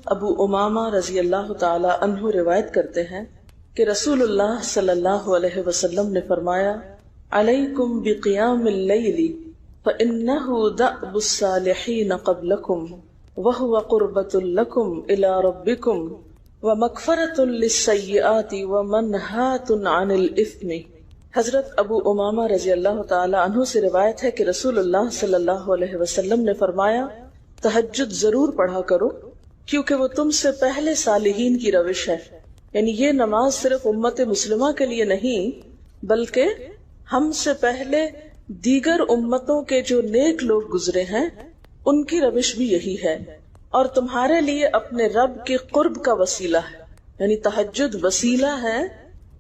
ابو امامہ رضی اللہ تعالی عنہ روایت کرتے ہیں کہ رسول اللہ صلی اللہ علیہ وسلم نے فرمایا علیکم بقیام اللیل فإنہ دأب الصالحین قبلکم وہو قربۃ لکم الی ربکم ومغفرۃ للسیئات ومنہاۃ عن الاثم۔ حضرت ابو امامہ رضی اللہ تعالی عنہ سے روایت ہے کہ رسول اللہ صلی اللہ علیہ وسلم نے فرمایا تہجد ضرور پڑھا کرو کیونکہ وہ تم سے پہلے صالحین کی روش ہے، یعنی یہ نماز صرف امت مسلمہ کے لیے نہیں بلکہ ہم سے پہلے دیگر امتوں کے جو نیک لوگ گزرے ہیں ان کی روش بھی یہی ہے، اور تمہارے لیے اپنے رب کے قرب کا وسیلہ ہے، یعنی تہجد وسیلہ ہے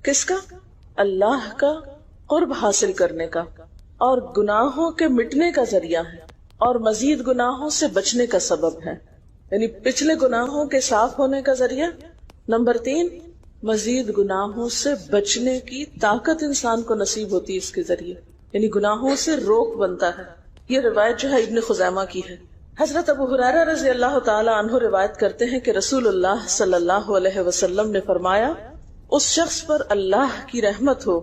کس کا؟ اللہ کا قرب حاصل کرنے کا، اور گناہوں کے مٹنے کا ذریعہ ہے، اور مزید گناہوں سے بچنے کا سبب ہے، یعنی پچھلے گناہوں کے صاف ہونے کا ذریعہ۔ نمبر 3، مزید گناہوں سے بچنے کی طاقت انسان کو نصیب ہوتی ہے اس کے ذریعے، یعنی گناہوں سے روک بنتا ہے۔ یہ روایت جو ہے ابن خزیمہ کی ہے۔ حضرت ابو ہریرہ رضی اللہ تعالی عنہ روایت کرتے ہیں کہ رسول اللہ صلی اللہ علیہ وسلم نے فرمایا اس شخص پر اللہ کی رحمت ہو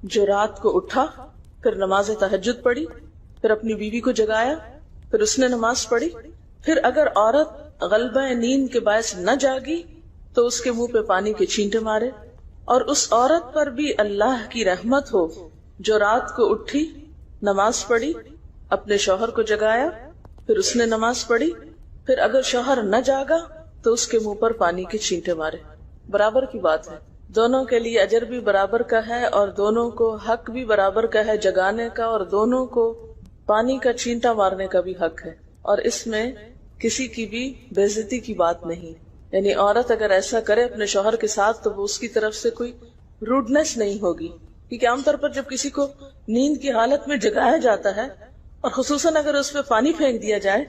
جو رات کو اٹھا، پھر نماز تہجد پڑھی، پھر اپنی بیوی کو جگایا، پھر اس نے نماز پڑھی، پھر اگر عورت غلبہ نیند کے باعث نہ جاگی تو اس کے منہ پہ پانی کے چھینٹے مارے، اور اس عورت پر بھی اللہ کی رحمت ہو جو رات کو اٹھی، نماز پڑھی، اپنے شوہر کو جگایا، پھر اس نے نماز پڑھی، پھر اگر شوہر نہ جاگا تو اس کے منہ پر پانی کے چھینٹے مارے۔ برابر کی بات ہے، دونوں کے لیے اجر بھی برابر کا ہے اور دونوں کو حق بھی برابر کا ہے جگانے کا، اور دونوں کو پانی کا چھینٹا مارنے کا بھی حق ہے، اور اس میں کسی کی بھی بے عزتی کی بات نہیں، یعنی عورت اگر ایسا کرے اپنے شوہر کے ساتھ تو وہ اس کی طرف سے کوئی روڈنس نہیں ہوگی، کیونکہ عام طور پر جب کسی کو نیند کی حالت میں جگایا جاتا ہے اور خصوصاً اگر اس پہ پانی پھینک دیا جائے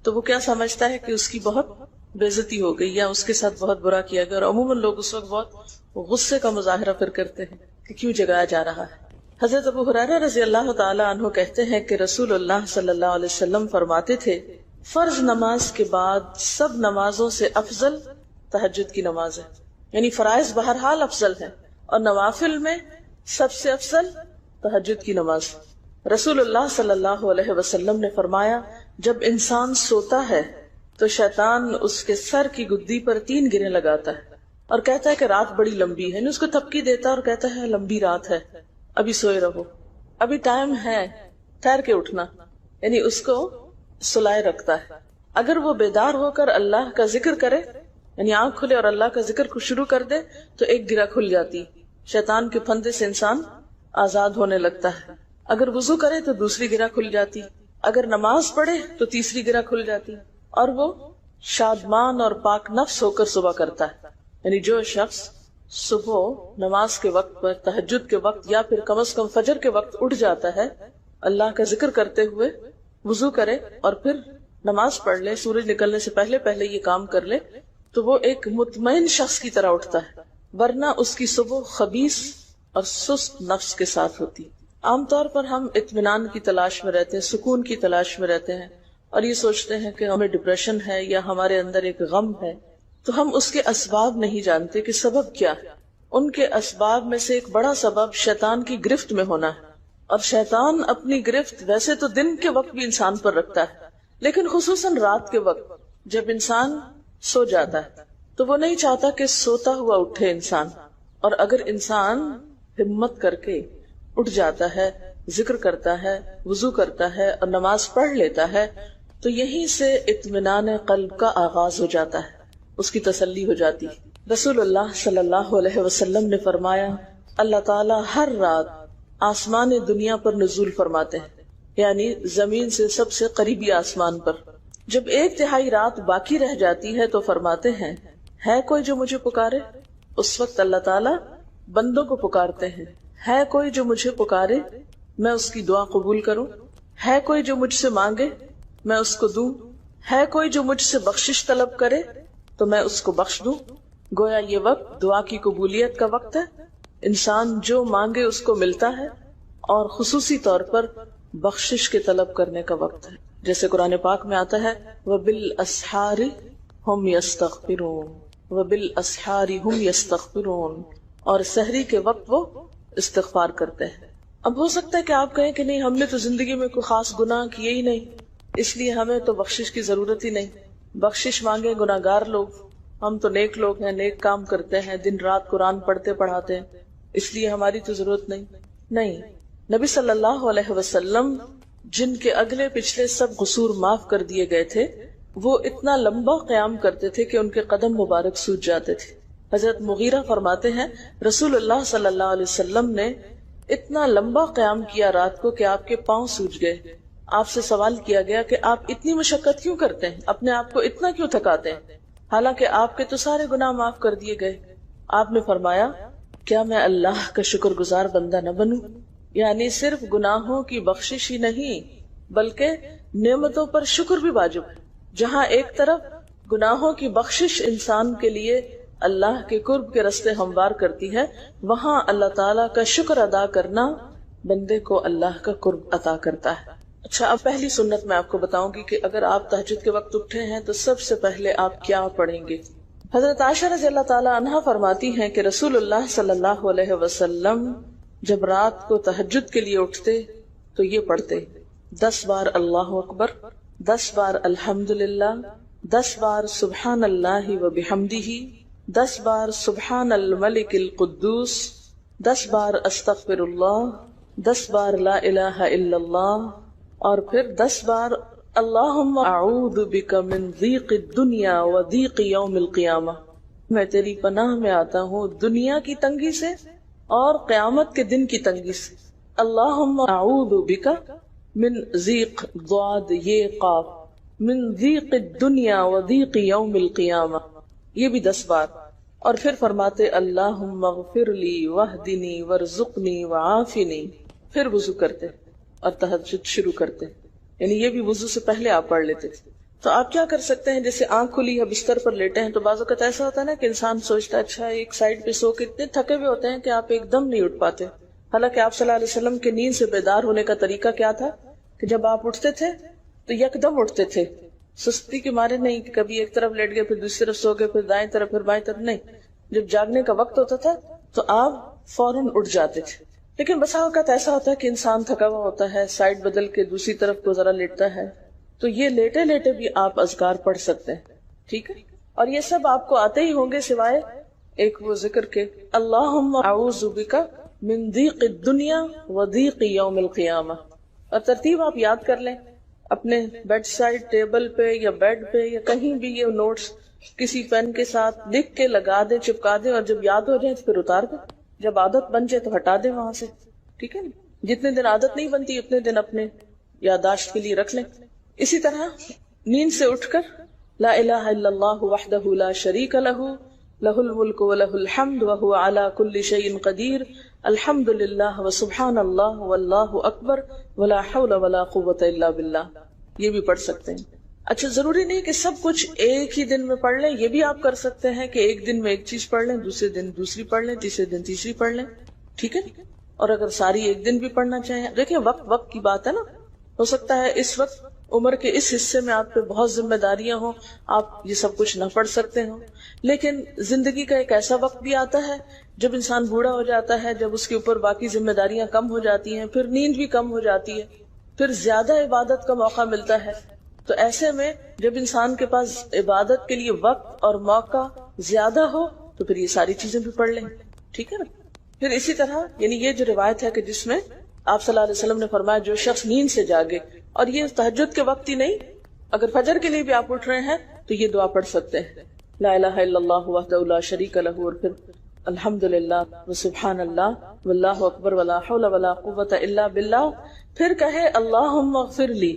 تو وہ کیا سمجھتا ہے کہ اس کی بہت بے عزتی ہو گئی یا اس کے ساتھ بہت برا کیا گیا، اور عموماً لوگ اس وقت بہت غصے کا مظاہرہ پھر کرتے ہیں کہ کیوں جگایا جا رہا ہے۔ حضرت ابو ہریرہ رضی اللہ تعالی عنہ کہتے ہیں کہ رسول اللہ صلی اللہ علیہ وسلم فرماتے تھے فرض نماز کے بعد سب نمازوں سے افضل تہجد کی نماز ہے، یعنی فرائض بہرحال افضل ہے اور نوافل میں سب سے افضل تہجد کی نماز۔ رسول اللہ صلی اللہ علیہ وسلم نے فرمایا جب انسان سوتا ہے تو شیطان اس کے سر کی گدی پر 3 گریں لگاتا ہے اور کہتا ہے کہ رات بڑی لمبی ہے، یعنی اس کو تھپکی دیتا ہے اور کہتا ہے لمبی رات ہے، ابھی سوئے رہو، ابھی ٹائم ہے، ٹھہر کے اٹھنا، یعنی اس کو سلائے رکھتا ہے۔ اگر وہ بیدار ہو کر اللہ کا ذکر کرے، یعنی آنکھ کھلے اور اللہ کا ذکر کو شروع کر دے تو ایک گرہ کھل جاتی، شیطان کے پھندے سے انسان آزاد ہونے لگتا ہے۔ اگر وضو کرے تو دوسری گرہ کھل جاتی، اگر نماز پڑھے تو تیسری گرہ کھل جاتی، اور وہ شادمان اور پاک نفس ہو کر صبح کرتا ہے۔ یعنی جو شخص صبح نماز کے وقت پر، تہجد کے وقت یا پھر کم از کم فجر کے وقت اٹھ جاتا ہے، اللہ کا ذکر کرتے ہوئے وضو کرے اور پھر نماز پڑھ لے، سورج نکلنے سے پہلے پہلے یہ کام کر لے تو وہ ایک مطمئن شخص کی طرح اٹھتا ہے، ورنہ اس کی صبح خبیث اور سست نفس کے ساتھ ہوتی۔ عام طور پر ہم اطمینان کی تلاش میں رہتے ہیں، سکون کی تلاش میں رہتے ہیں، اور یہ سوچتے ہیں کہ ہمیں ڈپریشن ہے یا ہمارے اندر ایک غم ہے، تو ہم اس کے اسباب نہیں جانتے کہ سبب کیا ہے۔ ان کے اسباب میں سے ایک بڑا سبب شیطان کی گرفت میں ہونا ہے، اور شیطان اپنی گرفت ویسے تو دن کے وقت بھی انسان پر رکھتا ہے، لیکن خصوصاً رات کے وقت جب انسان سو جاتا ہے تو وہ نہیں چاہتا کہ سوتا ہوا اٹھے انسان، اور اگر انسان ہمت کر کے اٹھ جاتا ہے، ذکر کرتا ہے، وضو کرتا ہے اور نماز پڑھ لیتا ہے تو یہیں سے اطمینان قلب کا آغاز ہو جاتا ہے، اس کی تسلی ہو جاتی۔ رسول اللہ صلی اللہ علیہ وسلم نے فرمایا اللہ تعالیٰ ہر رات آسمان دنیا پر نزول فرماتے ہیں، یعنی زمین سے سب سے قریبی آسمان پر۔ جب 1/3 رات باقی رہ جاتی ہے تو فرماتے ہیں ہے کوئی جو مجھے پکارے؟ اس وقت اللہ تعالیٰ بندوں کو پکارتے ہیں، ہے کوئی جو مجھے پکارے میں اس کی دعا قبول کروں؟ ہے کوئی جو مجھ سے مانگے میں اس کو دوں؟ ہے کوئی جو مجھ سے بخشش طلب کرے تو میں اس کو بخش دوں؟ گویا یہ وقت دعا کی قبولیت کا وقت ہے، انسان جو مانگے اس کو ملتا ہے، اور خصوصی طور پر بخشش کے طلب کرنے کا وقت ہے، جیسے قرآن پاک میں آتا ہے وَبِالْأَسْحَارِ هم يستغفرون وبالاسحار هم يستغفرون، اور سحری کے وقت وہ استغفار کرتے ہیں۔ اب ہو سکتا ہے کہ آپ کہیں کہ نہیں، ہم نے تو زندگی میں کوئی خاص گناہ کیے ہی نہیں، اس لیے ہمیں تو بخشش کی ضرورت ہی نہیں۔ بخشش مانگے گناہگار لوگ، ہم تو نیک لوگ ہیں، نیک کام کرتے ہیں، دن رات قرآن پڑھتے پڑھاتے ہیں، اس لیے ہماری تو ضرورت نہیں۔ نہیں، نبی صلی اللہ علیہ وسلم جن کے اگلے پچھلے سب قصور معاف کر دیے گئے تھے، وہ اتنا لمبا قیام کرتے تھے کہ ان کے قدم مبارک سوج جاتے تھے۔ حضرت مغیرہ فرماتے ہیں رسول اللہ صلی اللہ علیہ وسلم نے اتنا لمبا قیام کیا رات کو کہ آپ کے پاؤں سوج گئے۔ آپ سے سوال کیا گیا کہ آپ اتنی مشقت کیوں کرتے ہیں، اپنے آپ کو اتنا کیوں تھکاتے ہیں، حالانکہ آپ کے تو سارے گناہ معاف کر دیے گئے۔ آپ نے فرمایا کیا میں اللہ کا شکر گزار بندہ نہ بنوں؟ یعنی صرف گناہوں کی بخشش ہی نہیں بلکہ نعمتوں پر شکر بھی واجب ہے۔ جہاں ایک طرف گناہوں کی بخشش انسان کے لیے اللہ کے قرب کے راستے ہموار کرتی ہے، وہاں اللہ تعالیٰ کا شکر ادا کرنا بندے کو اللہ کا قرب عطا کرتا ہے۔ اچھا، اب پہلی سنت میں آپ کو بتاؤں گی کہ اگر آپ تہجد کے وقت اٹھے ہیں تو سب سے پہلے آپ کیا پڑھیں گے۔ حضرت عائشہ رضی اللہ تعالیٰ عنہا فرماتی ہیں کہ رسول اللہ صلی اللہ علیہ وسلم جب رات کو تہجد کے لیے اٹھتے تو یہ پڑھتے 10 بار اللہ اکبر، 10 بار الحمدللہ، 10 بار سبحان اللہ و بحمدہ، 10 بار سبحان الملک القدوس، 10 بار استغفر اللہ، 10 بار لا الہ الا اللہ، اور پھر 10 بار اللہم اعوذ بک من ضیق الدنیا و ضیق یوم القیامہ، میں تیری پناہ میں آتا ہوں دنیا کی تنگی سے اور قیامت کے دن کی تنگی سے۔ اللہم اعوذ بک من ضیق ضاد یہ قاف، من ضیق الدنیا و ضیق یوم القیامہ، یہ بھی 10 بار۔ اور پھر فرماتے اللہم اغفر لی واہدنی وارزقنی وعافنی، پھر وضو کرتے اور تہجد شروع کرتے، یعنی یہ بھی وضو سے پہلے آپ پڑھ لیتے تھے۔ تو آپ کیا کر سکتے ہیں، جیسے آنکھ کھلی ہے بستر پر لیٹے ہیں تو بعض اوقات ایسا ہوتا ہے نا کہ انسان سوچتا ہے اچھا ایک سائڈ پہ سو کے اتنے تھکے ہوئے ہوتے ہیں کہ آپ ایک دم نہیں اٹھ پاتے۔ حالانکہ آپ صلی اللہ علیہ وسلم کے نیند سے بیدار ہونے کا طریقہ کیا تھا کہ جب آپ اٹھتے تھے تو یکدم اٹھتے تھے، سستی کے مارے نہیں کہ کبھی ایک طرف لیٹ گئے پھر دوسری طرف سو گئے پھر دائیں طرف پھر بائیں طرف، نہیں، جب جاگنے کا وقت ہوتا تھا تو آپ فوراً اٹھ جاتے تھے۔ لیکن بسا اوقات ایسا ہوتا ہے کہ انسان تھکا ہوا ہوتا ہے، سائڈ بدل کے دوسری طرف کو ذرا لیٹتا ہے، تو یہ لیٹے لیٹے بھی آپ اذکار پڑھ سکتے ہیں، ٹھیک ہے۔ اور یہ سب آپ کو آتے ہی ہوں گے سوائے ایک وہ ذکر کے اللہم اعوذ بک من ضیق الدنیا و ضیق یوم القیامہ، اور ترتیب آپ یاد کر لیں اپنے بیڈ سائڈ ٹیبل پہ یا بیڈ پہ یا کہیں بھی، یہ نوٹس کسی پین کے ساتھ لکھ کے لگا دیں، چپکا دیں، اور جب یاد ہو جائے تو پھر اتار دیں، جب عادت بن جائے تو ہٹا دیں وہاں سے، ٹھیک ہے نا۔ جتنے دن عادت نہیں بنتی اتنے دن اپنے یادداشت کے لیے رکھ لیں۔ اسی طرح نیند سے اٹھ کر لا الہ الا اللہ وحدہ لا شریک لہ لہ الملک ولہ الحمد وہو علی کل شیء قدیر الحمد للہ وسبحان اللہ واللہ اکبر ولا حول ولا قوۃ الا باللہ، یہ بھی پڑھ سکتے ہیں۔ اچھا، ضروری نہیں کہ سب کچھ ایک ہی دن میں پڑھ لیں، یہ بھی آپ کر سکتے ہیں کہ ایک دن میں ایک چیز پڑھ لیں، دوسرے دن دوسری پڑھ لیں، تیسرے دن تیسری پڑھ لیں، ٹھیک ہے۔ اور اگر ساری ایک دن بھی پڑھنا چاہیں، دیکھیں وقت کی بات ہے نا، ہو سکتا ہے اس وقت عمر کے اس حصے میں آپ پہ بہت ذمہ داریاں ہوں، آپ یہ سب کچھ نہ پڑھ سکتے ہوں، لیکن زندگی کا ایک ایسا وقت بھی آتا ہے جب انسان بوڑھا ہو جاتا ہے، جب اس کے اوپر باقی ذمہ داریاں کم ہو جاتی ہیں، پھر نیند بھی کم ہو جاتی ہے، پھر زیادہ عبادت کا موقع ملتا ہے۔ تو ایسے میں جب انسان کے پاس عبادت کے لیے وقت اور موقع زیادہ ہو تو پھر یہ ساری چیزیں بھی پڑھ لیں، ٹھیک ہے نا۔ پھر اسی طرح یعنی یہ جو روایت ہے کہ جس میں آپ صلی اللہ علیہ وسلم نے فرمایا جو شخص نیند سے جاگے، اور یہ تہجد کے وقت ہی نہیں، اگر فجر کے لیے بھی آپ اٹھ رہے ہیں تو یہ دعا پڑھ سکتے ہیں، لا الہ الا اللہ وحدہ لا شریک لہ، اور پھر الحمدللہ وسبحان اللہ واللہ اکبر ولا حول ولا قوۃ الا باللہ۔ پھر کہے اللہم اغفر لی،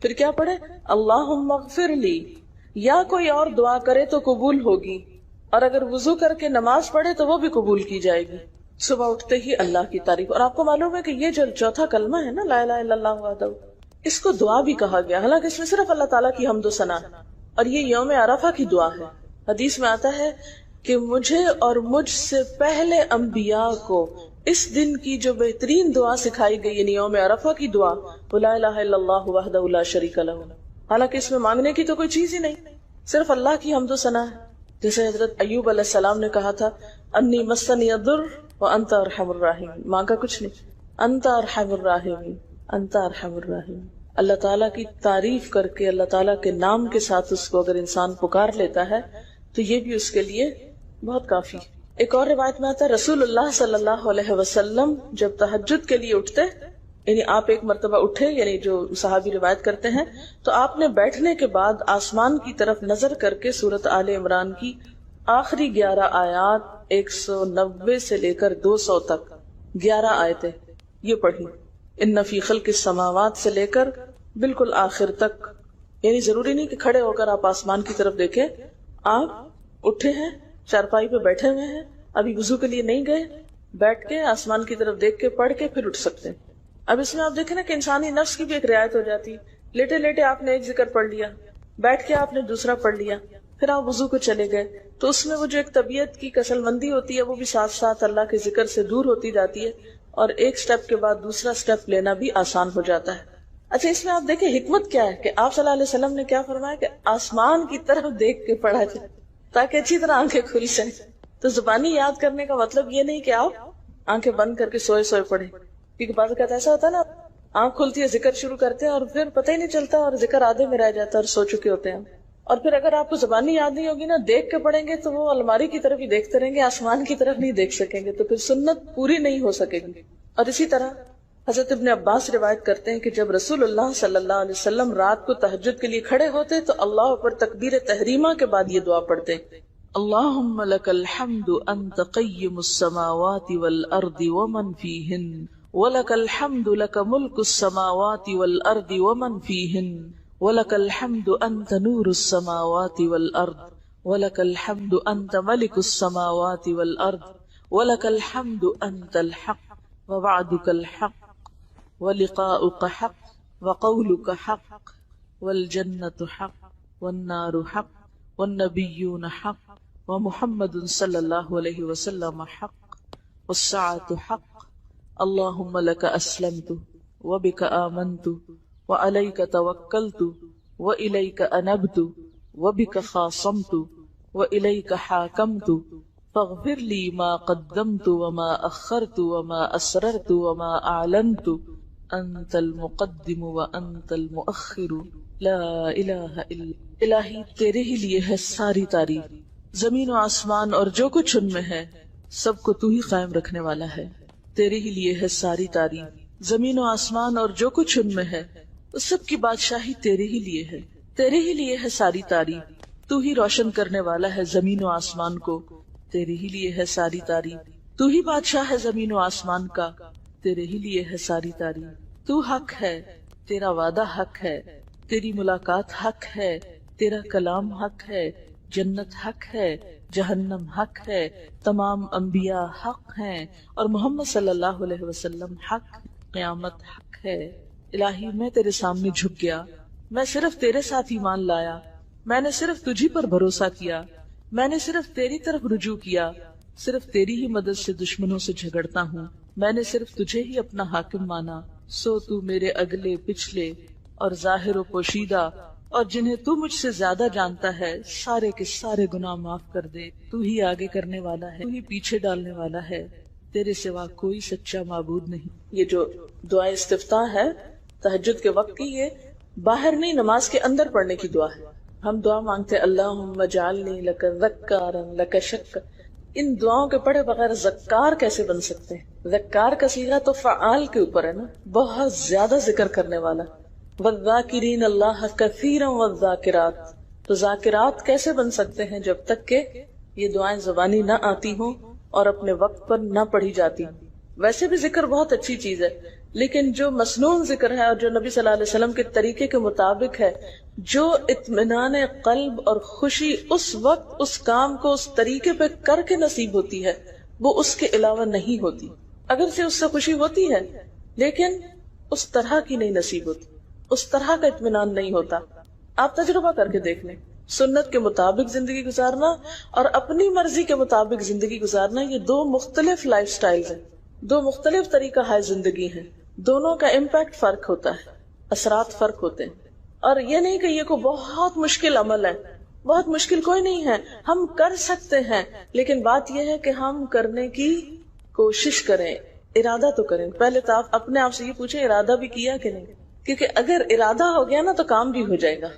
پھر کیا پڑھے اللہم اغفر لی، یا کوئی اور دعا کرے تو قبول ہوگی، اور اگر وضو کر کے نماز پڑھے تو وہ بھی قبول کی جائے گی۔ صبح اٹھتے ہی اللہ کی تعریف، اور آپ کو معلوم ہے کہ یہ جو چوتھا کلمہ ہے نا لا الہ الا اللہ وحدہ، اس کو دعا بھی کہا گیا، حالانکہ اس میں صرف اللہ تعالیٰ کی حمد و ثنا، اور یہ یوم عرفہ کی دعا ہے۔ حدیث میں آتا ہے کہ مجھے اور مجھ سے پہلے انبیاء کو اس دن کی جو بہترین دعا سکھائی گئی یعنی یوم عرفہ کی دعا، لا الہ الا اللہ وحدہ لا شریک لہ، حالانکہ اس میں مانگنے کی تو کوئی چیز ہی نہیں، صرف اللہ کی حمد و ثنا ہے. جیسے حضرت ایوب علیہ السلام نے کہا تھا انی مسنی الضر وانت ارحم الراحمین، مانگا کچھ نہیں، انت ارحم الراحمین، انت ارحم الراحمین. اللہ تعالیٰ کی تعریف کر کے اللہ تعالیٰ کے نام کے ساتھ اس کو اگر انسان پکار لیتا ہے تو یہ بھی اس کے لیے بہت کافی. ایک اور روایت میں آتا ہے رسول اللہ صلی اللہ علیہ وسلم جب تہجد کے لیے اٹھتے، یعنی آپ ایک مرتبہ اٹھے، یعنی جو صحابی روایت کرتے ہیں، تو آپ نے بیٹھنے کے بعد آسمان کی طرف نظر کر کے سورۃ آل عمران کی آخری 11 آیات 190 سے لے کر 200 تک 11 آیتیں یہ پڑھی. ان فی خلق السماوات سے لے کر بالکل آخر تک. یعنی ضروری نہیں کہ کھڑے ہو کر آپ آسمان کی طرف دیکھیں، آپ اٹھے ہیں، چارپائی پہ بیٹھے ہوئے ہیں، ابھی وضو کے لیے نہیں گئے، بیٹھ کے آسمان کی طرف دیکھ کے پڑھ کے پھر اٹھ سکتے ہیں. اب اس میں آپ دیکھیں نا کہ انسانی نفس کی بھی ایک رعایت ہو جاتی ہے. لیٹے لیٹے آپ نے ایک ذکر پڑھ لیا، بیٹھ کے آپ نے دوسرا پڑھ لیا، پھر آپ وضو کو چلے گئے، تو اس میں وہ جو ایک طبیعت کی کسل مندی ہوتی ہے وہ بھی ساتھ ساتھ اللہ کے ذکر سے دور ہوتی جاتی ہے، اور ایک سٹیپ کے بعد دوسرا سٹیپ لینا بھی آسان ہو جاتا ہے. اچھا اس میں آپ دیکھیں حکمت کیا ہے کہ آپ صلی اللہ علیہ وسلم نے کیا فرمایا کہ آسمان کی طرف دیکھ کے پڑھا جائے تاکہ اچھی طرح آنکھیں کھل جائیں. تو زبانی یاد کرنے کا مطلب یہ نہیں کہ آپ آنکھیں بند کر کے سوئے سوئے پڑھیں، کیونکہ بعض اوقات ایسا ہوتا ہے نا آنکھ کھلتی ہے ذکر شروع کرتے ہیں اور پھر پتہ ہی نہیں چلتا اور ذکر آدھے میں رہ جاتا ہے اور سو چکے ہوتے ہیں. اور پھر اگر آپ کو زبانی یاد نہیں ہوگی نا، دیکھ کے پڑھیں گے تو وہ الماری کی طرف ہی دیکھتے رہیں گے، آسمان کی طرف نہیں دیکھ سکیں گے، تو پھر سنت پوری نہیں ہو سکے گی. اور اسی طرح حضرت ابن عباس روایت کرتے ہیں کہ جب رسول اللہ صلی اللہ علیہ وسلم رات کو تہجد کے لیے کھڑے ہوتے تو اللہ پر تکبیر تحریمہ کے بعد یہ دعا پڑھتے اللہم لک الحمد انت قیم السماوات والارض ومن فیہن ولک الحمد لک ملک السماوات والارض ومن فیہن ولک الحمد انت نور السماوات والارض ولک الحمد انت ملک السماوات والارض ولک الحمد انت الحق ووعدک الحق ولقاؤک حق وقولک حق والجنت حق والنار حق والنبیون حق ومحمد صلی اللہ علیہ وسلم حق والساعة حق اللہم لک اسلمت وبک آمنت وعلیک توکلت وإلیک انبت وبک خاصمت وإلیک حاکمت فاغفر لی ما قدمت وما اخرت وما اسررت وما اعلنت انت المقدم وانت المؤخر لا الہ الا. الہی تیرے ہی لیے ہے ساری تعریف، زمین و آسمان اور جو کچھ ان میں ہے سب کو تو ہی قائم رکھنے والا ہے. تیرے ہی لیے ہے ساری تعریف، زمین و آسمان اور جو کچھ ان میں ہے اس سب کی بادشاہی تیرے ہی لیے ہے. تیرے ہی لیے ہے ساری تعریف، تو ہی روشن کرنے والا ہے زمین و آسمان کو، تیرے ہی لیے ہے ساری تعریف. تو ہی بادشاہ ہے زمین و آسمان کا، تیرے ہی لیے ہے ساری تعریف. تو حق ہے، تیرا وعدہ حق ہے، تیری ملاقات حق ہے، تیرا کلام حق ہے، جنت حق ہے، جہنم حق ہے، تمام انبیاء حق ہیں اور محمد صلی اللہ علیہ وسلم حق، قیامت حق ہے. الہی میں تیرے سامنے جھک گیا، میں صرف تیرے ساتھ ایمان لایا، میں نے صرف تجھی پر بھروسہ کیا، میں نے صرف تیری طرف رجوع کیا، صرف تیری ہی مدد سے دشمنوں سے جھگڑتا ہوں، میں نے صرف تجھے ہی اپنا حاکم مانا. سو تو میرے اگلے پچھلے اور ظاہر و پوشیدہ اور جنہیں تو مجھ سے زیادہ جانتا ہے سارے کے سارے گناہ معاف کر دے. تو ہی آگے کرنے والا ہے، تو ہی پیچھے ڈالنے والا ہے، تیرے سوا کوئی سچا معبود نہیں. یہ جو دعا استفتاح ہے تہجد کے وقت کی، یہ باہر نہیں نماز کے اندر پڑھنے کی دعا ہے. ہم دعا مانگتے اللہم اجعلنی لک ذکارا لک شکارا. ان دعاؤں کے پڑھے بغیر ذکار کیسے بن سکتے ہیں؟ ذکار کا صیغہ تو فعال کے اوپر ہے نا، بہت زیادہ ذکر کرنے والا. والذاکرین اللہ کثیرا والذاکرات. تو ذاکرات کیسے بن سکتے ہیں جب تک کہ یہ دعائیں زبانی نہ آتی ہوں اور اپنے وقت پر نہ پڑھی جاتی ہوں. ویسے بھی ذکر بہت اچھی چیز ہے، لیکن جو مسنون ذکر ہے اور جو نبی صلی اللہ علیہ وسلم کے طریقے کے مطابق ہے، جو اطمینان قلب اور خوشی اس وقت اس کام کو اس طریقے پہ کر کے نصیب ہوتی ہے، وہ اس کے علاوہ نہیں ہوتی. اگر سے اس سے خوشی ہوتی ہے لیکن اس طرح کی نہیں نصیب ہوتی، اس طرح کا اطمینان نہیں ہوتا. آپ تجربہ کر کے دیکھ لیں، سنت کے مطابق زندگی گزارنا اور اپنی مرضی کے مطابق زندگی گزارنا، یہ دو مختلف لائف سٹائلز ہیں، دو مختلف طریقہ ہے زندگی ہیں. دونوں کا امپیکٹ فرق ہوتا ہے، اثرات فرق ہوتے ہیں. اور یہ نہیں کہ یہ کوئی بہت مشکل عمل ہے بہت مشکل کوئی نہیں ہے، ہم کر سکتے ہیں، لیکن بات یہ ہے کہ ہم کرنے کی کوشش کریں، ارادہ تو کریں۔ پہلے تو آپ اپنے آپ سے یہ پوچھیں ارادہ بھی کیا کہ نہیں، کیونکہ اگر ارادہ ہو گیا نا تو کام بھی ہو جائے گا۔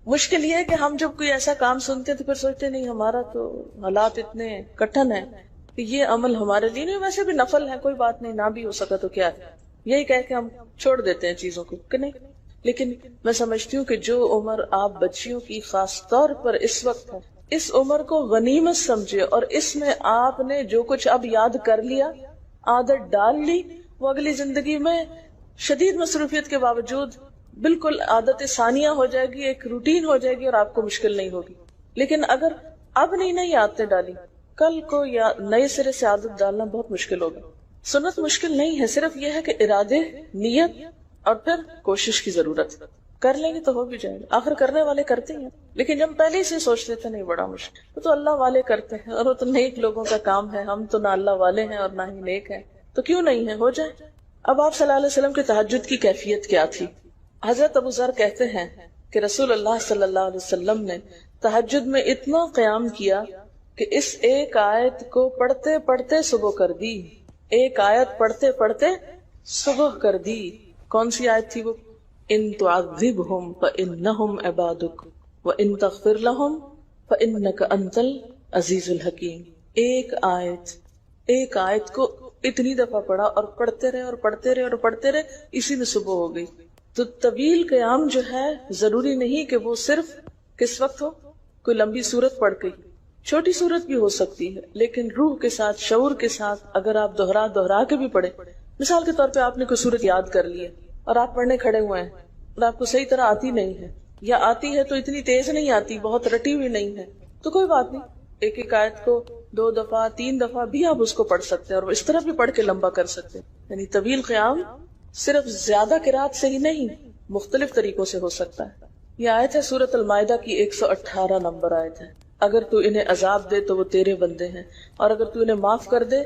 مشکل یہ ہے کہ ہم جب کوئی ایسا کام سنتے تو پھر سوچتے نہیں ہمارا تو حالات اتنے کٹھن ہیں کہ یہ عمل ہمارے لیے نہیں، ویسے بھی نفل ہے، کوئی بات نہیں، نہ بھی ہو سکا تو کیا ہے، یہی کہہ کے ہم چھوڑ دیتے ہیں چیزوں کو کہ نہیں۔ لیکن میں سمجھتی ہوں کہ جو عمر آپ بچیوں کی خاص طور پر اس وقت ہے، اس عمر کو غنیمت سمجھے، اور اس میں آپ نے جو کچھ اب یاد کر لیا، عادت ڈال لی، وہ اگلی زندگی میں شدید مصروفیت کے باوجود بالکل عادت ثانیہ ہو جائے گی، ایک روٹین ہو جائے گی، اور آپ کو مشکل نہیں ہوگی۔ لیکن اگر اب نہیں عادتیں ڈالی، کل کو یا نئے سرے سے عادت ڈالنا بہت مشکل ہوگا۔ سنت مشکل نہیں ہے، صرف یہ ہے کہ ارادے، نیت اور پھر کوشش کی ضرورت ہے۔ کر لیں گے تو ہو بھی جائے گا، آخر کرنے والے کرتے ہیں، لیکن جب پہلے سے سوچ لیتے نہیں بڑا مشکل، وہ تو اللہ والے کرتے ہیں، اور وہ تو نیک لوگوں کا کام ہے، ہم تو نہ اللہ والے ہیں اور نہ ہی نیک ہیں، تو کیوں نہیں ہے، ہو جائے۔ اب آپ صلی اللہ علیہ وسلم کی تہجد کی کیفیت کیا تھی؟ حضرت ابو ذر کہتے ہیں کہ رسول اللہ صلی اللہ علیہ وسلم نے تہجد میں اتنا قیام کیا کہ اس ایک آیت کو پڑھتے پڑھتے صبح کر دی، ایک آیت پڑھتے پڑھتے صبح کر دی۔ کون سی آیت تھی وہ؟ ان تعذبہم فانہم عبادک وان تغفر لہم فانک انت العزیز الحکیم۔ ایک آیت کو اتنی دفعہ پڑھا اور پڑھتے رہے اور پڑھتے رہے اور پڑھتے رہے، اسی میں صبح ہو گئی۔ تو طویل قیام جو ہے ضروری نہیں کہ وہ صرف کس وقت ہو، کوئی لمبی سورت پڑھ کے، چھوٹی سورت بھی ہو سکتی ہے، لیکن روح کے ساتھ، شعور کے ساتھ اگر آپ دہرا کے بھی پڑھے۔ مثال کے طور پہ آپ نے کوئی سورت یاد کر لی ہے اور آپ پڑھنے کھڑے ہوئے ہیں اور آپ کو صحیح طرح آتی نہیں ہے، یا آتی ہے تو اتنی تیز نہیں آتی، بہت رٹی ہوئی نہیں ہے، تو کوئی بات نہیں، ایک ایک آیت کو 2 دفعہ 3 دفعہ بھی آپ اس کو پڑھ سکتے ہیں، اور اس طرح بھی پڑھ کے لمبا کر سکتے ہیں۔ یعنی طویل قیام صرف زیادہ قرات سے ہی نہیں، مختلف طریقوں سے ہو سکتا ہے۔ یہ آیت ہے سورۃ المائدہ کی 118 نمبر آیت ہے۔ اگر تو انہیں عذاب دے تو وہ تیرے بندے ہیں، اور اگر تو انہیں معاف کر دے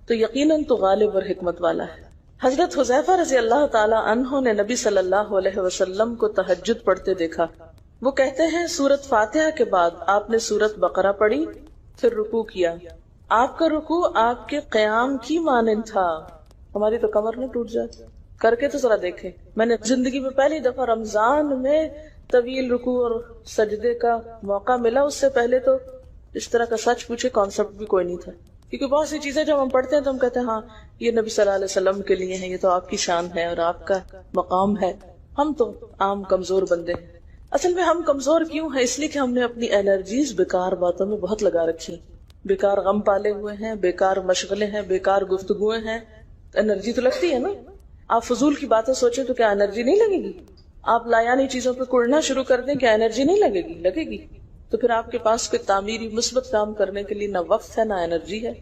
تو یقیناً تو غالب اور حکمت والا ہے۔ حضرت حذیفہ رضی اللہ تعالی عنہ نے نبی صلی اللہ علیہ وسلم کو تہجد پڑھتے دیکھا۔ وہ کہتے ہیں سورۃ فاتحہ کے بعد آپ نے سورۃ بقرہ پڑھی، پھر رکوع کیا۔ آپ کا رکوع آپ کے قیام کی مانند تھا۔ ہماری تو کمر نہ ٹوٹ جاتی، کر کے تو ذرا دیکھیں۔ میں نے زندگی میں پہلی دفعہ رمضان میں طویل رکوع اور سجدے کا موقع ملا، اس سے پہلے تو اس طرح کا سچ پوچھے کانسیپٹ بھی کوئی نہیں تھا، کیونکہ بہت سی چیزیں جب ہم پڑھتے ہیں تو ہم کہتے ہیں ہاں یہ نبی صلی اللہ علیہ وسلم کے لیے ہے، یہ تو آپ کی شان ہے اور آپ کا مقام ہے، ہم تو عام کمزور بندے ہیں۔ اصل میں ہم کمزور کیوں ہیں؟ اس لیے کہ ہم نے اپنی انرجیز بیکار باتوں میں بہت لگا رکھی، بیکار غم پالے ہوئے ہیں، بیکار مشغلے ہیں، بیکار گفتگویں ہیں۔ انرجی تو لگتی ہے نا، آپ فضول کی باتیں سوچیں تو کیا انرجی نہیں لگے گی؟ آپ لایانی چیزوں پہ کڑنا شروع کر دیں، کیا انرجی نہیں لگے گی؟ لگے گی۔ تو پھر آپ کے پاس کوئی تعمیری مثبت کام کرنے کے لیے نہ وقت ہے نہ انرجی ہے،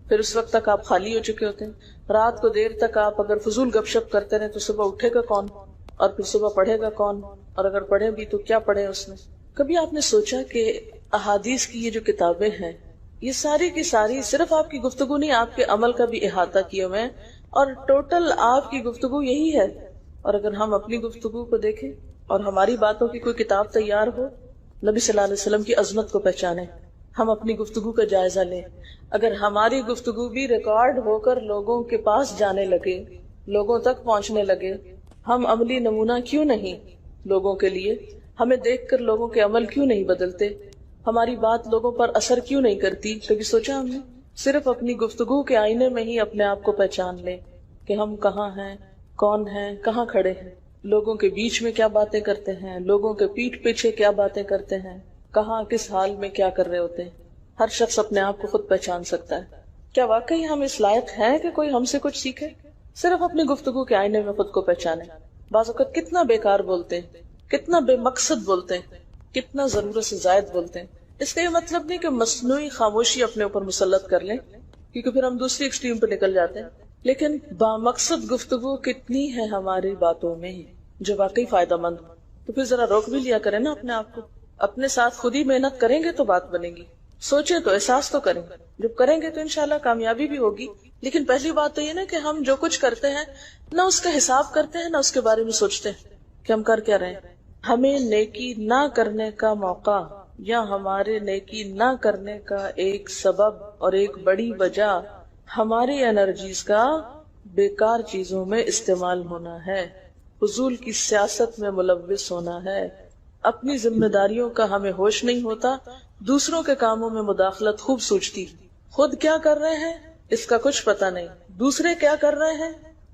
پھر اس وقت تک آپ خالی ہو چکے ہوتے ہیں۔ رات کو دیر تک آپ اگر فضول گپ شپ کرتے رہے تو صبح اٹھے گا کون، اور پھر صبح پڑھے گا کون، اور اگر پڑھے بھی تو کیا پڑھے اس میں؟ کبھی آپ نے سوچا کہ احادیث کی یہ جو کتابیں ہیں یہ ساری کی ساری صرف آپ کی گفتگو نہیں، آپ کے عمل کا بھی احاطہ کیے ہوئے ہیں، اور ٹوٹل آپ کی گفتگو یہی ہے۔ اور اگر ہم اپنی گفتگو کو دیکھیں اور ہماری باتوں کی کوئی کتاب تیار ہو، نبی صلی اللہ علیہ وسلم کی عظمت کو پہچانیں، ہم اپنی گفتگو کا جائزہ لیں۔ اگر ہماری گفتگو بھی ریکارڈ ہو کر لوگوں کے پاس جانے لگے، لوگوں تک پہنچنے لگے، ہم عملی نمونہ کیوں نہیں لوگوں کے لیے؟ ہمیں دیکھ کر لوگوں کے عمل کیوں نہیں بدلتے؟ ہماری بات لوگوں پر اثر کیوں نہیں کرتی؟ کبھی سوچا ہم نے؟ صرف اپنی گفتگو کے آئینے میں ہی اپنے آپ کو پہچان لیں کہ ہم کہاں ہیں، کون ہیں، کہاں کھڑے ہیں، لوگوں کے بیچ میں کیا باتیں کرتے ہیں، لوگوں کے پیٹھ پیچھے کیا باتیں کرتے ہیں، کہاں کس حال میں کیا کر رہے ہوتے ہیں۔ ہر شخص اپنے آپ کو خود پہچان سکتا ہے۔ کیا واقعی ہم اس لائق ہیں کہ کوئی ہم سے کچھ سیکھے؟ صرف اپنی گفتگو کے آئینے میں خود کو پہچانے۔ بعض اوقات کتنا بیکار بولتے ہیں، کتنا بے مقصد بولتے ہیں، کتنا ضرورت سے زائد بولتے ہیں۔ اس کا یہ مطلب نہیں کہ مصنوعی خاموشی اپنے اوپر مسلط کر لیں، کیونکہ پھر ہم دوسری ایکسٹریم پہ نکل جاتے ہیں، لیکن بامقصد گفتگو کتنی ہے ہماری باتوں میں جو واقعی فائدہ مند ہو، تو پھر ذرا روک بھی لیا کریں نا اپنے آپ کو۔ اپنے ساتھ خود ہی محنت کریں گے تو بات بنے گی، سوچیں تو، احساس تو کریں، جب کریں گے تو انشاءاللہ کامیابی بھی ہوگی۔ لیکن پہلی بات تو یہ نا کہ ہم جو کچھ کرتے ہیں نہ اس کا حساب کرتے ہیں، نہ اس کے بارے میں سوچتے ہیں کہ ہم کر کیا رہے ہیں۔ ہمیں نیکی نہ کرنے کا موقع یا ہمارے نیکی نہ کرنے کا ایک سبب اور ایک بڑی وجہ ہماری انرجیز کا بیکار چیزوں میں استعمال ہونا ہے، فضول کی سیاست میں ملوث ہونا ہے، اپنی ذمہ داریوں کا ہمیں ہوش نہیں ہوتا، دوسروں کے کاموں میں مداخلت خوب سوچتی، خود کیا کر رہے ہیں اس کا کچھ پتہ نہیں، دوسرے کیا کر رہے ہیں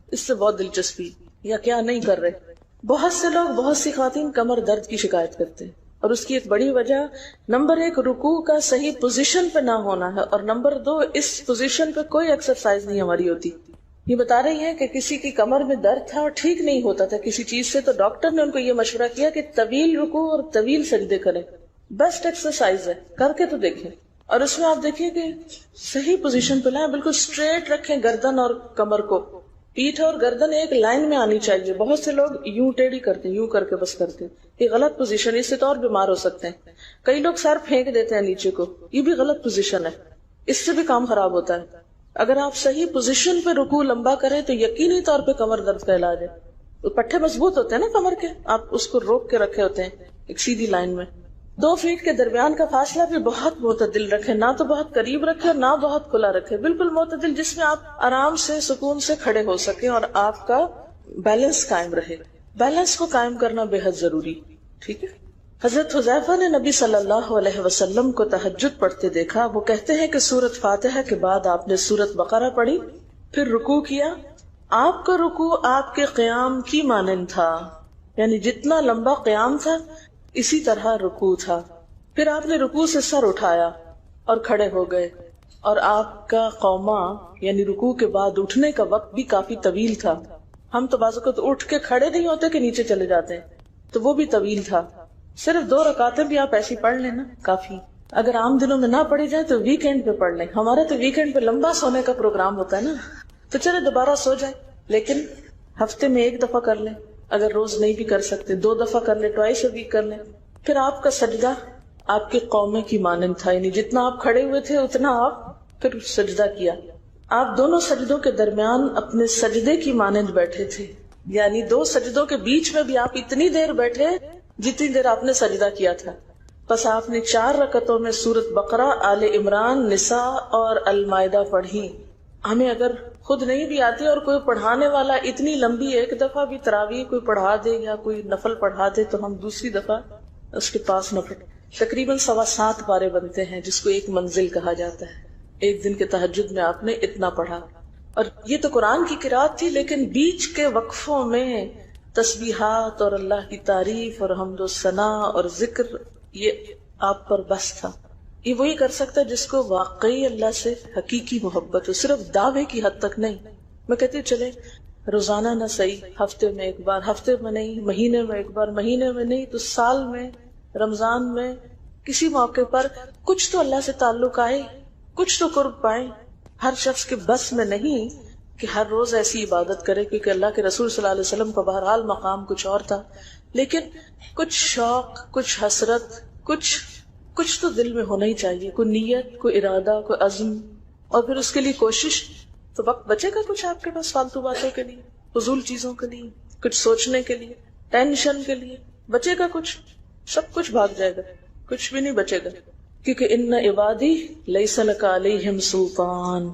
اس سے بہت دلچسپی، یا کیا نہیں کر رہے۔ بہت سے لوگ، بہت سی خواتین کمر درد کی شکایت کرتے ہیں، اور اس کی ایک بڑی وجہ نمبر 1 رکوع کا صحیح پوزیشن پہ نہ ہونا ہے، اور نمبر 2 اس پوزیشن پہ کوئی ایکسرسائز نہیں ہماری ہوتی۔ یہ بتا رہی ہیں کہ کسی کی کمر میں درد تھا اور ٹھیک نہیں ہوتا تھا کسی چیز سے، تو ڈاکٹر نے ان کو یہ مشورہ کیا کہ طویل رکوع اور طویل سجدے کریں، بیسٹ ایکسرسائز ہے، کر کے تو دیکھیں۔ اور اس میں آپ دیکھیں کہ صحیح پوزیشن پہ لائیں، بالکل اسٹریٹ رکھیں گردن اور کمر کو، پیٹھ اور گردن ایک لائن میں آنی چاہیے۔ بہت سے لوگ یوں ٹیڑھی کرتے ہیں، یوں کر کے بس کرتے ہیں، یہ غلط پوزیشن، اس سے تو اور بیمار ہو سکتے ہیں۔ کئی لوگ سر پھینک دیتے ہیں نیچے کو، یہ بھی غلط پوزیشن ہے، اس سے بھی کام خراب ہوتا ہے۔ اگر آپ صحیح پوزیشن پہ رکوع لمبا کریں تو یقینی طور پہ کمر درد کا علاج ہے۔ پٹھے مضبوط ہوتے ہیں نا کمر کے، آپ اس کو روک کے رکھے ہوتے ہیں ایک سیدھی لائن میں۔ 2 فیٹ کے درمیان کا فاصلہ بھی بہت معتدل رکھیں، نہ تو بہت قریب رکھیں اور نہ بہت کھلا رکھیں، بالکل معتدل، جس میں آپ آرام سے سکون سے کھڑے ہو سکیں اور آپ کا بیلنس قائم رہے۔ بیلنس کو قائم کرنا بے حد ضروری، ٹھیک ہے۔ حضرت حذیفہ نے نبی صلی اللہ علیہ وسلم کو تہجد پڑھتے دیکھا، وہ کہتے ہیں کہ سورۃ فاتحہ کے بعد آپ نے سورۃ بقرہ پڑھی، پھر رکوع کیا، آپ کا رکوع آپ کے قیام کی مانند تھا، یعنی جتنا لمبا قیام تھا اسی طرح رکوع تھا، پھر آپ نے رکوع سے سر اٹھایا اور کھڑے ہو گئے، اور آپ کا قوما یعنی رکوع کے بعد اٹھنے کا وقت بھی کافی طویل تھا۔ ہم تو بعض اوقات اٹھ کے کھڑے نہیں ہوتے کہ نیچے چلے جاتے ہیں، تو وہ بھی طویل تھا۔ صرف 2 رکعتیں بھی آپ ایسی پڑھ لیں نا کافی، اگر عام دنوں میں نہ پڑھی جائے تو ویکینڈ پہ پڑھ لیں۔ ہمارا تو ویکینڈ پہ لمبا سونے کا پروگرام ہوتا ہے نا، تو چلے دوبارہ سو جائیں، لیکن ہفتے میں 1 دفعہ کر لیں، اگر روز نہیں بھی کر سکتے 2 دفعہ کر لیں، ٹوائس اے ویک کر لیں۔ پھر آپ کا سجدہ آپ کے قومے کی مانند تھا، یعنی جتنا آپ کھڑے ہوئے تھے اتنا آپ پھر سجدہ کیا۔ آپ دونوں سجدوں کے درمیان اپنے سجدے کی مانند بیٹھے تھے، یعنی 2 سجدوں کے بیچ میں بھی آپ اتنی دیر بیٹھے جتنی دیر آپ نے سجدہ کیا تھا۔ پس آپ نے 4 رکعتوں میں سورۃ بقرہ، آل عمران، نساء اور المائدہ پڑھی۔ ہمیں اگر خود نہیں بھی آتی اور کوئی پڑھانے والا اتنی لمبی 1 دفعہ بھی تراویح کوئی پڑھا دے یا کوئی نفل پڑھا دے تو ہم دوسری دفعہ اس کے پاس نہ پڑھیں۔ تقریباً 7.25 پارے بنتے ہیں، جس کو ایک منزل کہا جاتا ہے۔ ایک دن کے تہجد میں آپ نے اتنا پڑھا، اور یہ تو قرآن کی قرات تھی، لیکن بیچ کے وقفوں میں تسبیحات اور اللہ کی تعریف اور حمد و ثنا اور ذکر، یہ آپ پر بس تھا۔ یہ وہی کر سکتا ہے جس کو واقعی اللہ سے حقیقی محبت ہو، صرف دعوے کی حد تک نہیں۔ میں کہتی ہوں چلے روزانہ نہ صحیح، ہفتے میں 1 بار، ہفتے میں نہیں، مہینے میں 1 بار، مہینے میں نہیں تو سال میں، رمضان میں، کسی موقع پر کچھ تو اللہ سے تعلق آئے، کچھ تو قرب پائیں۔ ہر شخص کے بس میں نہیں کہ ہر روز ایسی عبادت کرے، کیونکہ اللہ کے رسول صلی اللہ علیہ وسلم کا بہرحال مقام کچھ اور تھا، لیکن کچھ شوق، کچھ حسرت، کچھ تو دل میں ہونا ہی چاہیے، کوئی نیت، کوئی ارادہ، کوئی عزم، اور پھر اس کے لیے کوشش۔ تو وقت بچے گا کچھ آپ کے پاس فالتو باتوں کے لیے، فضول چیزوں کے لیے، کچھ سوچنے کے لیے، ٹینشن کے لیے بچے گا کچھ؟ سب کچھ بھاگ جائے گا، کچھ بھی نہیں بچے گا، کیونکہ ان عبادی لیس لک علیہم سلطان،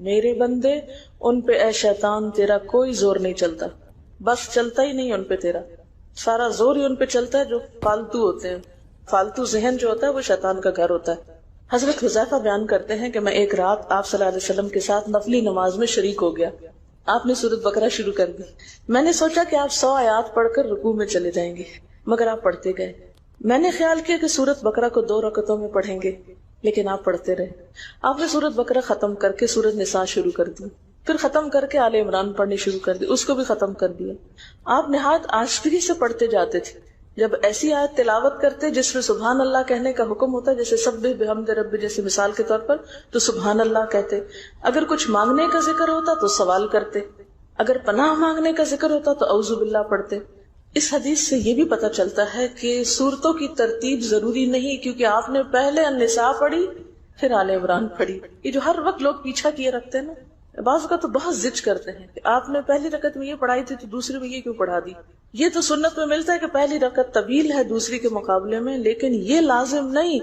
میرے بندے ان پہ اے شیطان تیرا کوئی زور نہیں چلتا، بس چلتا ہی نہیں ان پہ تیرا، سارا زور ہی ان پہ چلتا ہے جو فالتو ہوتے ہیں۔ فالتو ذہن جو ہوتا ہے وہ شیطان کا گھر ہوتا ہے۔ حضرت حذیفہ بیان کرتے ہیں کہ میں ایک رات آپ صلی اللہ علیہ وسلم کے ساتھ نفلی نماز میں شریک ہو گیا، آپ نے سورۃ بقرہ شروع کر دی، میں نے سوچا کہ آپ 100 آیات پڑھ کر رکوع میں چلے جائیں گے، مگر آپ پڑھتے گئے۔ میں نے خیال کیا کہ سورۃ بقرہ کو 2 رکعتوں میں پڑھیں گے، لیکن آپ پڑھتے رہے۔ آپ نے سورۃ بقرہ ختم کر کے سورۃ نساء شروع کر دی، پھر ختم کر کے آل عمران پڑھنی شروع کر دی، اس کو بھی ختم کر دیا۔ آپ نہایت آشفی سے پڑھتے جاتے تھے، جب ایسی آیت تلاوت کرتے جس میں سبحان اللہ کہنے کا حکم ہوتا ہے، جیسے سبح بحمد ربی جیسے مثال کے طور پر، تو سبحان اللہ کہتے۔ اگر کچھ مانگنے کا ذکر ہوتا تو سوال کرتے، اگر پناہ مانگنے کا ذکر ہوتا تو اعوذ باللہ پڑھتے۔ اس حدیث سے یہ بھی پتہ چلتا ہے کہ سورتوں کی ترتیب ضروری نہیں، کیونکہ آپ نے پہلے النساء پڑھی پھر آل عمران پڑھی۔ یہ جو ہر وقت لوگ پیچھا کیے رکھتے ہیں نا، بعض کا تو بہت ضد کرتے ہیں کہ آپ نے پہلی رکعت میں یہ پڑھائی تھی تو دوسری میں یہ کیوں پڑھا دی. یہ تو سنت میں ملتا ہے کہ پہلی رکعت طویل ہے دوسری کے مقابلے میں، لیکن یہ لازم نہیں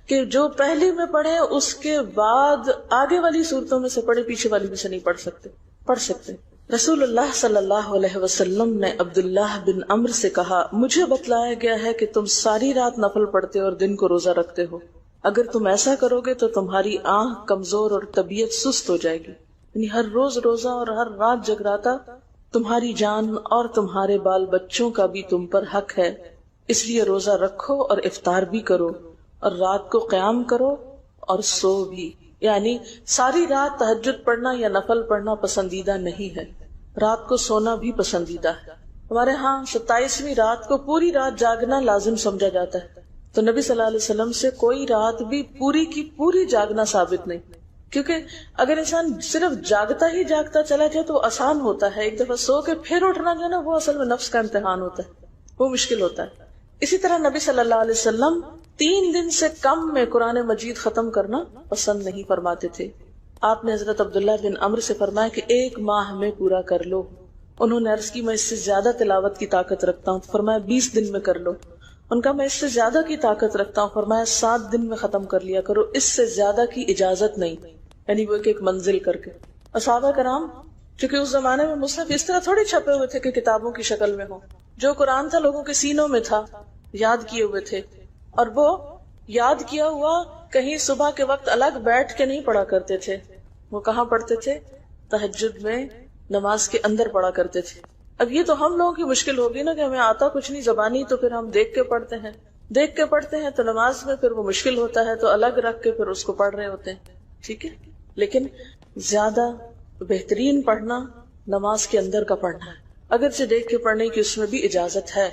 کہ جو پہلی میں پڑھے اس کے بعد آگے والی صورتوں میں سے پڑھے، پیچھے والی میں سے نہیں پڑھ سکتے. رسول اللہ صلی اللہ علیہ وسلم نے عبداللہ بن عمرو سے کہا، مجھے بتلایا گیا ہے کہ تم ساری رات نفل پڑھتے اور دن کو روزہ رکھتے ہو. اگر تم ایسا کرو گے تو تمہاری آنکھ کمزور اور طبیعت سست ہو جائے گی. یعنی ہر روز روزہ اور ہر رات جگراتا تمہاری جان اور تمہارے بال بچوں کا بھی تم پر حق ہے، اس لیے روزہ رکھو اور افطار بھی کرو اور رات کو قیام کرو اور سو بھی. یعنی ساری رات تہجد پڑھنا یا نفل پڑھنا پسندیدہ نہیں ہے، رات کو سونا بھی پسندیدہ ہے. ہمارے ہاں 27ویں رات کو پوری رات جاگنا لازم سمجھا جاتا ہے، تو نبی صلی اللہ علیہ وسلم سے کوئی رات بھی پوری کی پوری جاگنا ثابت نہیں. کیونکہ اگر انسان صرف جاگتا ہی جاگتا چلا جائے تو وہ آسان ہوتا ہے، ایک دفعہ سو کے پھر اٹھنا جو ہے نا وہ اصل میں نفس کا امتحان ہوتا ہے، وہ مشکل ہوتا ہے. اسی طرح نبی صلی اللہ علیہ وسلم 3 دن سے کم میں قرآن مجید ختم کرنا پسند نہیں فرماتے تھے. آپ نے حضرت عبداللہ بن عمرو سے فرمایا کہ 1 ماہ میں پورا کر لو. انہوں نے عرض کی میں اس سے زیادہ تلاوت کی طاقت رکھتا ہوں، فرمایا 20 دن میں کر لو. ان کا میں اس سے زیادہ کی طاقت رکھتا ہوں، فرمایا 7 دن میں ختم کر لیا کرو، اس سے زیادہ کی اجازت نہیں. یعنی وہ ایک منزل کر کے. صحابہ کرام چونکہ اس زمانے میں مصحف اس طرح تھوڑی چھپے ہوئے تھے کہ کتابوں کی شکل میں ہو، جو قرآن تھا لوگوں کے سینوں میں تھا، یاد کیے ہوئے تھے، اور وہ یاد کیا ہوا کہیں صبح کے وقت الگ بیٹھ کے نہیں پڑھا کرتے تھے. وہ کہاں پڑھتے تھے؟ تہجد میں نماز کے اندر پڑھا کرتے تھے. اب یہ تو ہم لوگوں کی مشکل ہوگی نا کہ ہمیں آتا کچھ نہیں زبانی، تو پھر ہم دیکھ کے پڑھتے ہیں تو نماز میں پھر وہ مشکل ہوتا ہے تو الگ رکھ کے پھر اس کو پڑھ رہے ہوتے ہیں. ٹھیک ہے، لیکن زیادہ بہترین پڑھنا نماز کے اندر کا پڑھنا ہے، اگرچہ دیکھ کے پڑھنے کی اس میں بھی اجازت ہے.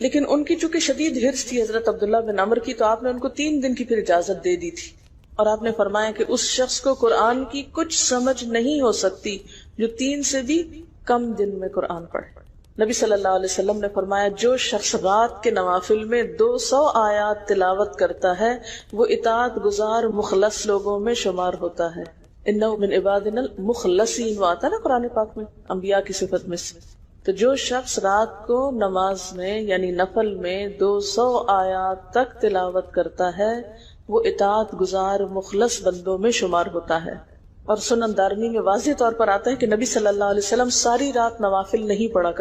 لیکن ان کی چونکہ شدید حرص تھی حضرت عبداللہ بن عمرو کی، تو آپ نے ان کو 3 دن کی پھر اجازت دے دی تھی، اور آپ نے فرمایا کہ اس شخص کو قرآن کی کچھ سمجھ نہیں ہو سکتی جو 3 سے بھی کم دن میں قرآن پڑھے. نبی صلی اللہ علیہ وسلم نے فرمایا جو شخص رات کے نوافل میں 200 آیات تلاوت کرتا ہے وہ اطاعت گزار مخلص لوگوں میں شمار ہوتا ہے. انہ من عبادنا المخلصین، وہ آتا ہے نا قرآن پاک میں انبیاء کی صفت میں سے. تو جو شخص رات کو نماز میں یعنی نفل میں 200 آیات تک تلاوت کرتا ہے وہ اطاعت گزار مخلص بندوں میں شمار ہوتا ہے. اور سنن دارمی میں واضح طور پر آتا ہے کہ نبی صلی اللہ علیہ وسلم ساری رات نوافل نہیں پڑھا کرتے.